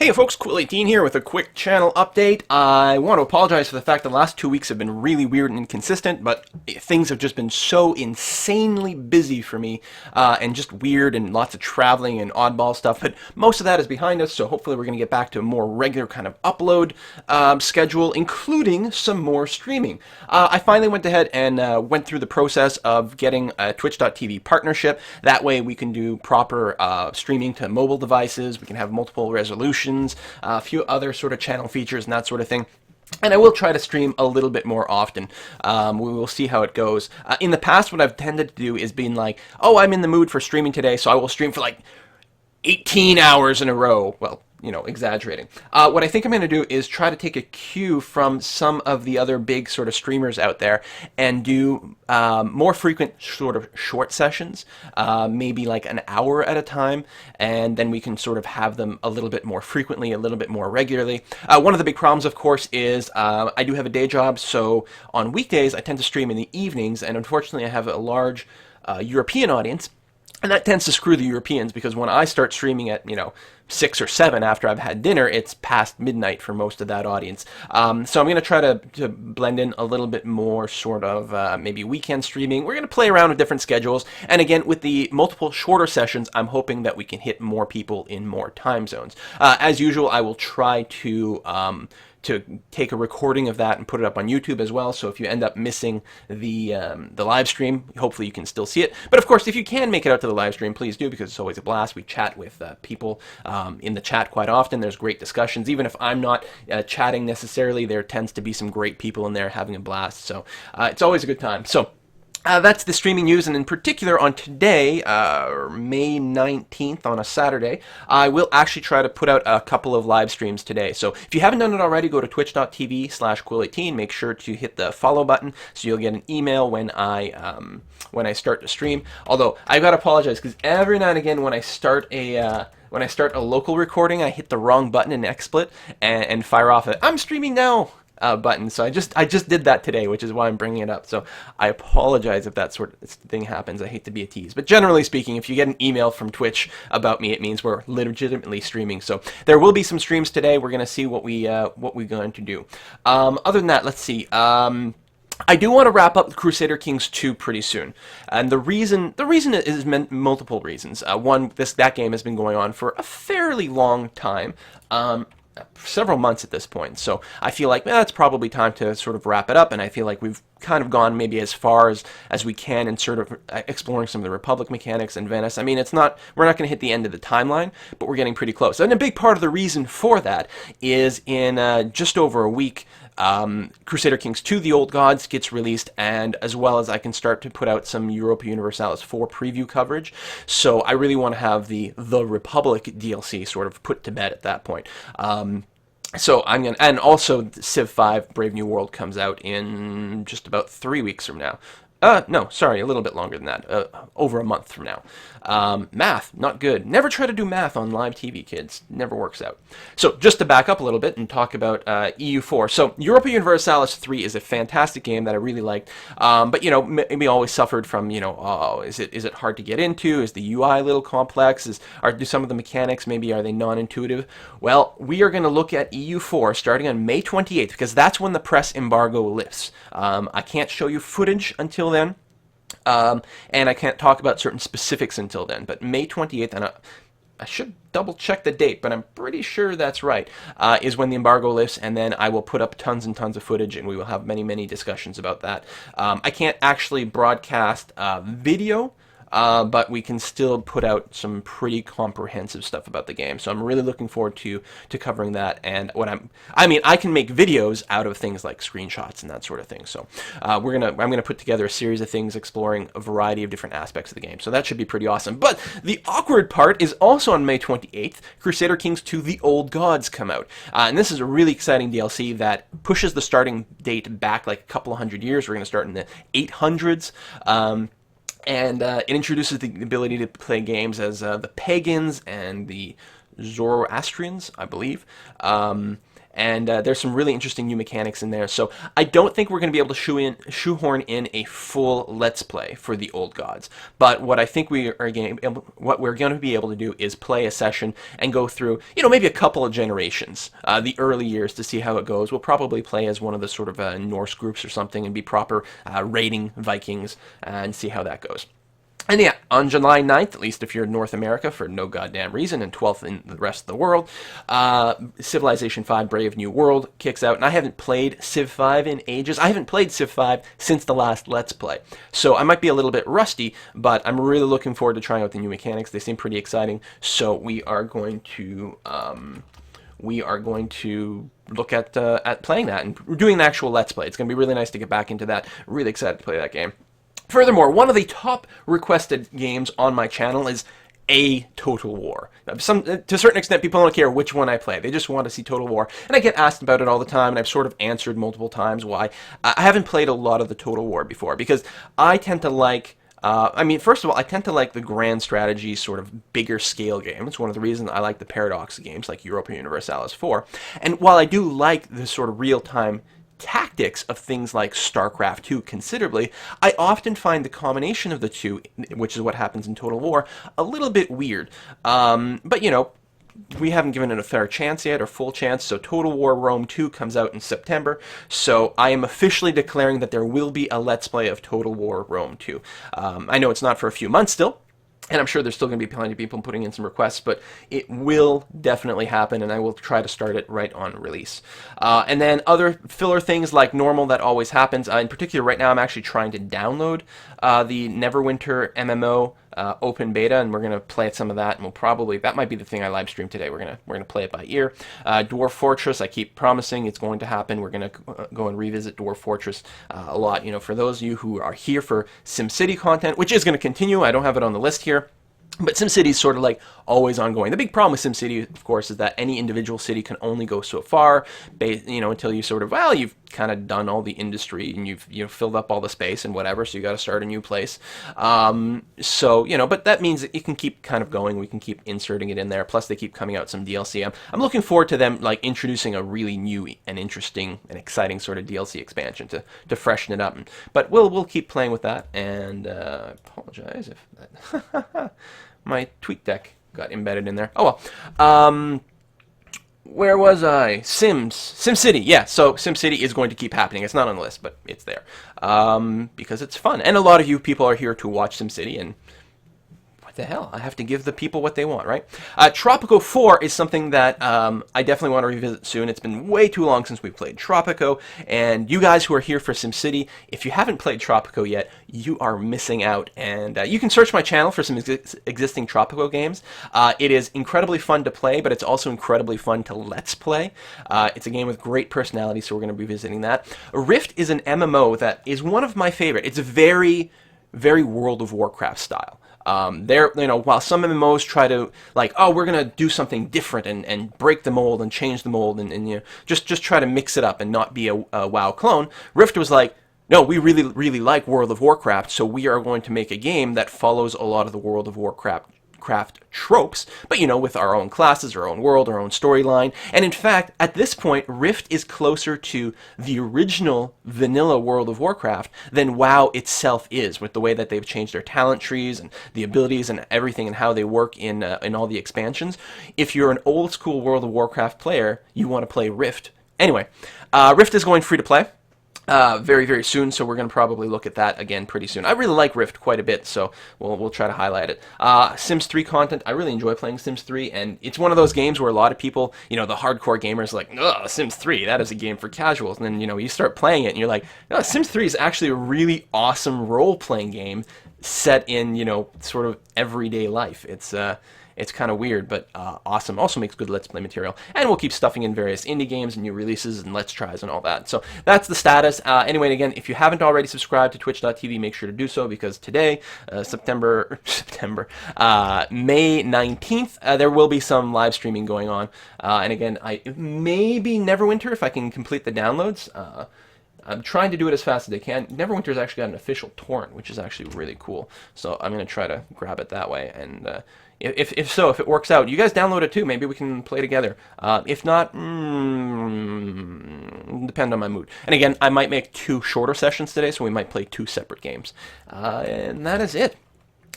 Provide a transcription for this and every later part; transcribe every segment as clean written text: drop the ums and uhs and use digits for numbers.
Hey folks, Quill18 here with a quick channel update. I want to apologize for the fact the last 2 weeks have been really weird and inconsistent, but things have just been so insanely busy for me, and just weird and lots of traveling and oddball stuff, but most of that is behind us, so hopefully we're going to get back to a more regular kind of upload schedule, including some more streaming. I finally went ahead and went through the process of getting a Twitch.tv partnership. That way we can do proper streaming to mobile devices, we can have multiple resolutions, a few other sort of channel features and that sort of thing. And I will try to stream a little bit more often. We will see how it goes. In the past, what I've tended to do is being like, oh, I'm in the mood for streaming today, so I will stream for like 18 hours in a row. Well, you know, exaggerating. What I think I'm going to do is try to take a cue from some of the other big sort of streamers out there and do more frequent sort of short sessions, maybe like an hour at a time, and then we can sort of have them a little bit more frequently, a little bit more regularly. One of the big problems, of course, is I do have a day job, so on weekdays I tend to stream in the evenings, and unfortunately I have a large European audience. And that tends to screw the Europeans because when I start streaming at, 6 or 7 after I've had dinner, it's past midnight for most of that audience. So I'm going to try to blend in a little bit more sort of maybe weekend streaming. We're going to play around with different schedules. And again, with the multiple shorter sessions, I'm hoping that we can hit more people in more time zones. As usual, I will try to take a recording of that and put it up on YouTube as well. So if you end up missing the live stream, hopefully you can still see it. But of course, if you can make it out to the live stream, please do, because it's always a blast. We chat with people in the chat quite often. There's great discussions. Even if I'm not chatting necessarily, there tends to be some great people in there having a blast. So it's always a good time. So that's the streaming news, and in particular on today, May 19th, on a Saturday, I will actually try to put out a couple of live streams today. So if you haven't done it already, go to twitch.tv/Quill18. Make sure to hit the follow button so you'll get an email when I start to stream. Although I've got to apologize because every now and again when I start a local recording, I hit the wrong button in XSplit and fire off a "I'm streaming now" button. So I just did that today, which is why I'm bringing it up. So I apologize if that sort of thing happens. I hate to be a tease, but generally speaking, if you get an email from Twitch about me, it means we're legitimately streaming. So there will be some streams today. We're going to see what we're going to do. Other than that, let's see. I do want to wrap up Crusader Kings 2 pretty soon, and the reason is multiple reasons. One, that game has been going on for a fairly long time. Several months at this point, so I feel like it's probably time to sort of wrap it up, and I feel like we've kind of gone maybe as far as we can in sort of exploring some of the Republic mechanics in Venice. I mean, we're not going to hit the end of the timeline, but we're getting pretty close. And a big part of the reason for that is in just over a week, Crusader Kings 2, The Old Gods gets released, and as well as I can start to put out some Europa Universalis 4 preview coverage. So I really want to have the Republic DLC sort of put to bed at that point. So I'm gonna, and also Civ 5 Brave New World comes out in just about 3 weeks from now. No, sorry, a little bit longer than that. Over a month from now. Math, not good. Never try to do math on live TV, kids. Never works out. So, just to back up a little bit and talk about EU4. So, Europa Universalis 3 is a fantastic game that I really liked. But, maybe always suffered from, oh, is it hard to get into? Is the UI a little complex? Do some of the mechanics, maybe, are they non-intuitive? Well, we are going to look at EU4 starting on May 28th, because that's when the press embargo lifts. I can't show you footage until then, and I can't talk about certain specifics until then, but May 28th, and I should double check the date, but I'm pretty sure that's right, is when the embargo lifts, and then I will put up tons and tons of footage, and we will have many, many discussions about that. I can't actually broadcast video, but we can still put out some pretty comprehensive stuff about the game. So I'm really looking forward to covering that. And I can make videos out of things like screenshots and that sort of thing. So I'm gonna put together a series of things exploring a variety of different aspects of the game. So that should be pretty awesome. But the awkward part is also on May 28th, Crusader Kings 2: The Old Gods come out, and this is a really exciting DLC that pushes the starting date back like a couple of hundred years. We're going to start in the 800s. And it introduces the ability to play games as the pagans and the Zoroastrians, I believe. and there's some really interesting new mechanics in there. So I don't think we're going to be able to shoehorn in a full Let's Play for the Old Gods. But what I think what we're going to be able to do is play a session and go through, maybe a couple of generations, the early years, to see how it goes. We'll probably play as one of the sort of Norse groups or something and be proper raiding Vikings and see how that goes. And yeah, on July 9th, at least if you're in North America for no goddamn reason, and 12th in the rest of the world, Civilization 5 Brave New World kicks out. And I haven't played Civ 5 in ages. I haven't played Civ 5 since the last Let's Play. So I might be a little bit rusty, but I'm really looking forward to trying out the new mechanics. They seem pretty exciting. So we are going to look at playing that and doing an actual Let's Play. It's going to be really nice to get back into that. Really excited to play that game. Furthermore, one of the top requested games on my channel is a Total War. To a certain extent, people don't care which one I play. They just want to see Total War. And I get asked about it all the time, and I've sort of answered multiple times why. I haven't played a lot of the Total War before, because I tend to like... first of all, I tend to like the grand strategy, sort of bigger scale game. It's one of the reasons I like the Paradox games, like Europa Universalis 4. And while I do like the sort of real-time tactics of things like StarCraft 2 considerably, I often find the combination of the two, which is what happens in Total War, a little bit weird. But we haven't given it a fair chance yet, or full chance, so Total War Rome 2 comes out in September, so I am officially declaring that there will be a Let's Play of Total War Rome 2. I know it's not for a few months still, and I'm sure there's still going to be plenty of people putting in some requests, but it will definitely happen, and I will try to start it right on release. And then other filler things like normal, that always happens. In particular, right now I'm actually trying to download the Neverwinter MMO open beta, and we're going to play some of that, and that might be the thing I live stream today. We're going to play it by ear. Dwarf Fortress, I keep promising it's going to happen. We're going to go and revisit Dwarf Fortress a lot. For those of you who are here for SimCity content, which is going to continue, I don't have it on the list here. But SimCity is sort of like always ongoing. The big problem with SimCity, of course, is that any individual city can only go so far, until you sort of, you've kind of done all the industry and you've filled up all the space and whatever, so you got to start a new place. But that means that you can keep kind of going. We can keep inserting it in there. Plus, they keep coming out some DLC. I'm looking forward to them like introducing a really new and interesting and exciting sort of DLC expansion to freshen it up. But we'll keep playing with that. And I apologize if that my tweet deck got embedded in there. Oh well. Where was I? SimCity. Yeah, so SimCity is going to keep happening. It's not on the list, but it's there. Because it's fun. And a lot of you people are here to watch SimCity, and what the hell? I have to give the people what they want, right? Tropico 4 is something that I definitely want to revisit soon. It's been way too long since we played Tropico, and you guys who are here for SimCity, if you haven't played Tropico yet, you are missing out. And you can search my channel for some existing Tropico games. It is incredibly fun to play, but it's also incredibly fun to Let's Play. It's a game with great personality, so we're going to be visiting that. Rift is an MMO that is one of my favorite. It's a very, very World of Warcraft style. While some MMOs try to, like, we're going to do something different and break the mold and change the mold and just try to mix it up and not be a WoW clone, Rift was like, no, we really, really like World of Warcraft, so we are going to make a game that follows a lot of the World of Warcraft tropes, but with our own classes, our own world, our own storyline. And in fact, at this point, Rift is closer to the original vanilla World of Warcraft than WoW itself is, with the way that they've changed their talent trees and the abilities and everything and how they work in all the expansions. If you're an old school World of Warcraft player, you want to play Rift. Anyway, Rift is going free to play. Very, very soon, so we're going to probably look at that again pretty soon. I really like Rift quite a bit, so we'll try to highlight it. Sims 3 content, I really enjoy playing Sims 3, and it's one of those games where a lot of people, the hardcore gamers, like, ugh, Sims 3, that is a game for casuals. And then, you start playing it, and you're like, no, Sims 3 is actually a really awesome role-playing game set in, sort of everyday life. It's kind of weird, but awesome. Also makes good Let's Play material. And we'll keep stuffing in various indie games and new releases and Let's Tries and all that. So that's the status. Anyway, and again, if you haven't already subscribed to twitch.tv, make sure to do so, because today, May 19th, there will be some live streaming going on. And again, maybe Neverwinter, if I can complete the downloads. I'm trying to do it as fast as I can. Neverwinter's actually got an official torrent, which is actually really cool. So I'm going to try to grab it that way. And If so, if it works out, you guys download it too. Maybe we can play together. If not, depend on my mood. And again, I might make 2 shorter sessions today, so we might play 2 separate games. And that is it.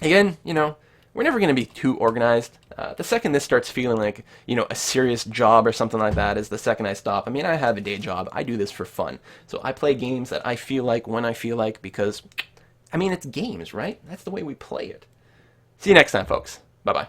Again, we're never going to be too organized. The second this starts feeling like, a serious job or something like that is the second I stop. I mean, I have a day job. I do this for fun. So I play games that I feel like when I feel like because, it's games, right? That's the way we play it. See you next time, folks. Bye-bye.